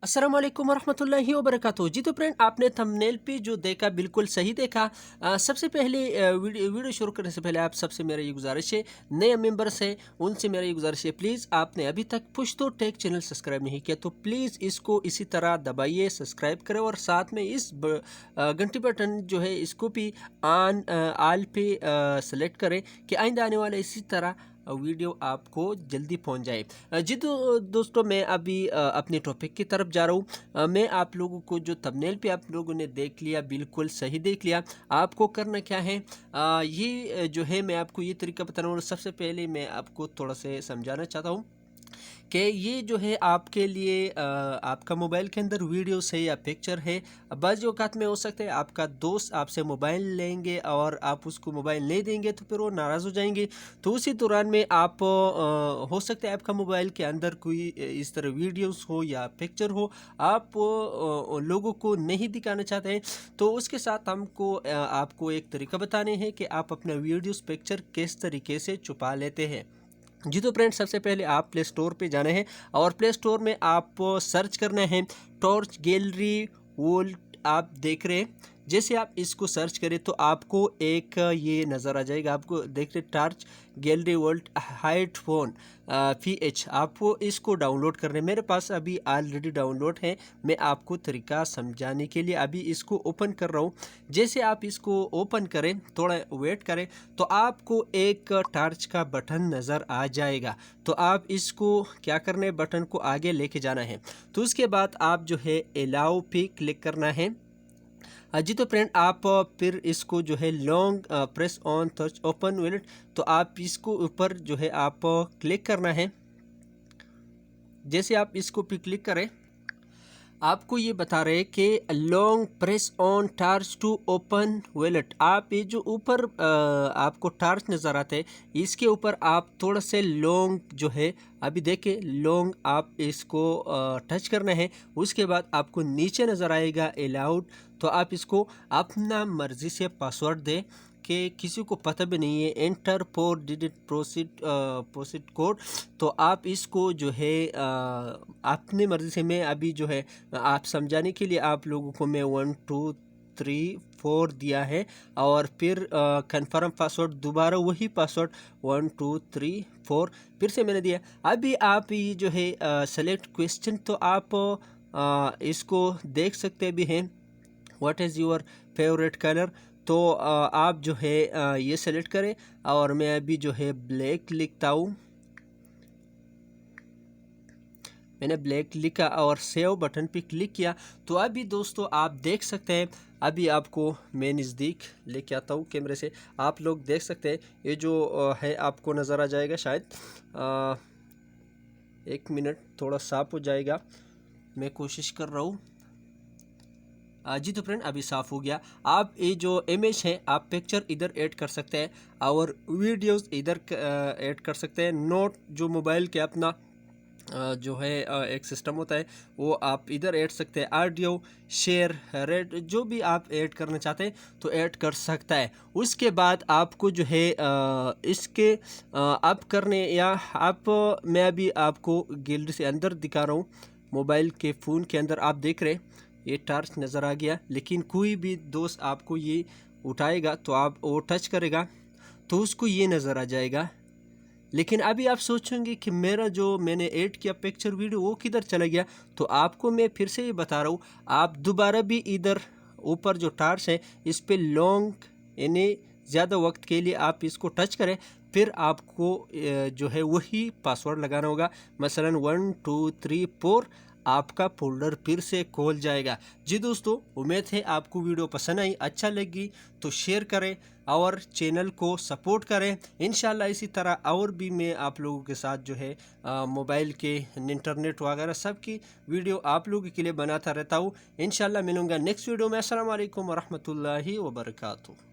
अस्सलाम वालेकुम वरहमतुल्लाहि वबरकातुहू। जी तो फ्रेंड, आपने थंबनेल पे जो देखा बिल्कुल सही देखा। सबसे पहले वीडियो शुरू करने से पहले आप सबसे मेरा ये गुजारिश है, नए मेंबर्स हैं उनसे मेरा ये गुजारिश है, प्लीज़ आपने अभी तक पुश तो टेक चैनल सब्सक्राइब नहीं किया तो प्लीज़ इसको इसी तरह दबाइए, सब्सक्राइब करें और साथ में इस घंटी बटन जो है इसको भी आल पे सेलेक्ट करें कि आइंदा आने वाला इसी तरह वीडियो आपको जल्दी पहुंच जाए। जी तो दोस्तों, मैं अभी अपने टॉपिक की तरफ जा रहा हूँ। मैं आप लोगों को जो थंबनेल पे आप लोगों ने देख लिया, बिल्कुल सही देख लिया। आपको करना क्या है, ये जो है मैं आपको ये तरीका बता रहा हूँ। सबसे पहले मैं आपको थोड़ा सा समझाना चाहता हूँ कि ये जो है आपके लिए आपका मोबाइल के अंदर वीडियोस है या पिक्चर है। बाज़ औक़ात में हो सकता है आपका दोस्त आपसे मोबाइल लेंगे और आप उसको मोबाइल नहीं देंगे तो फिर वो नाराज़ हो जाएंगे। तो उसी दौरान में आप हो सकता है आपका मोबाइल के अंदर कोई इस तरह वीडियोस हो या पिक्चर हो, आप लोगों को नहीं दिखाना चाहते हैं। तो उसके साथ हमको आपको एक तरीका बताने हैं कि आप अपना वीडियोस पिक्चर किस तरीके से छुपा लेते हैं। जी तो फ्रेंड्स, सबसे पहले आप प्ले स्टोर पे जाना है और प्ले स्टोर में आप सर्च करना है टॉर्च गैलरी वोल्ट। आप देख रहे हैं, जैसे आप इसको सर्च करें तो आपको एक ये नज़र आ जाएगा। आपको देख रहे torch gallery volt height phone PH। आपको इसको डाउनलोड करना है। मेरे पास अभी ऑलरेडी डाउनलोड है। मैं आपको तरीका समझाने के लिए अभी इसको ओपन कर रहा हूँ। जैसे आप इसको ओपन करें, थोड़ा वेट करें, तो आपको एक टॉर्च का बटन नज़र आ जाएगा। तो आप इसको क्या करना है, बटन को आगे लेके जाना है। तो उसके बाद आप जो है अलाउ पे क्लिक करना है। जी तो फ्रेंड, आप फिर इसको जो है long press on touch open wallet, तो आप इसको ऊपर जो है आप क्लिक करना है। जैसे आप इसको पे क्लिक करें, आपको ये बता रहे हैं कि long press on torch to open wallet. आप ये जो ऊपर आपको टार्च नज़र आता है, इसके ऊपर आप थोड़ा से लॉन्ग जो है अभी देखें लॉन्ग, आप इसको टच करना है। उसके बाद आपको नीचे नज़र आएगा अलाउड, तो आप इसको अपना मर्ज़ी से पासवर्ड दें कि किसी को पता भी नहीं है। एंटर 4 डिजिट प्रोसीड कोड, तो आप इसको जो है अपनी मर्ज़ी से, मैं अभी जो है आप समझाने के लिए आप लोगों को मैं 1 2 3 4 दिया है और फिर कन्फर्म पासवर्ड, दोबारा वही पासवर्ड 1 2 3 4 फिर से मैंने दिया। अभी आप ये जो है सेलेक्ट क्वेश्चन, तो आप इसको देख सकते भी हैं, what is your favourite colour. तो आप जो है ये सेलेक्ट करें और मैं अभी जो है ब्लैक लिखता हूँ। मैंने ब्लैक लिखा और सेव बटन पे क्लिक किया। तो अभी दोस्तों आप देख सकते हैं, अभी आपको मैं नज़दीक लेके आता हूँ कैमरे से, आप लोग देख सकते हैं ये जो है आपको नज़र आ जाएगा शायद। एक मिनट, थोड़ा साफ हो जाएगा, मैं कोशिश कर रहा हूँ। जी तो फ्रेंड, अभी साफ़ हो गया। आप ये जो इमेज है, आप पिक्चर इधर ऐड कर सकते हैं और वीडियोस इधर ऐड कर सकते हैं। नोट जो मोबाइल के अपना जो है एक सिस्टम होता है, वो आप इधर ऐड सकते हैं। ऑडियो शेयर रेड जो भी आप ऐड करना चाहते हैं तो ऐड कर सकता है। उसके बाद आपको जो है इसके आप करने या आप मैं अभी आपको गैलरी से अंदर दिखा रहा हूँ। मोबाइल के फ़ोन के अंदर आप देख रहे हैं ये टॉर्च नज़र आ गया, लेकिन कोई भी दोस्त आपको ये उठाएगा तो आप वो टच करेगा तो उसको ये नज़र आ जाएगा। लेकिन अभी आप सोचेंगे कि मेरा जो मैंने ऐड किया पिक्चर वीडियो वो किधर चला गया। तो आपको मैं फिर से ये बता रहा हूँ, आप दोबारा भी इधर ऊपर जो टॉर्च है इस पे लॉन्ग यानी ज़्यादा वक्त के लिए आप इसको टच करें, फिर आपको जो है वही पासवर्ड लगाना होगा, मसलन 1 2 3 4। आपका फोल्डर फिर से खोल जाएगा। जी दोस्तों, उम्मीद है आपको वीडियो पसंद आई, अच्छा लगी तो शेयर करें और चैनल को सपोर्ट करें। इंशाल्लाह इसी तरह और भी मैं आप लोगों के साथ जो है मोबाइल के इंटरनेट वगैरह सब की वीडियो आप लोगों के लिए बनाता रहता हूँ। इंशाल्लाह मिलूँगा नेक्स्ट वीडियो में। अस्सलाम वालेकुम वरहमतुल्लाहि वबरकातुहू।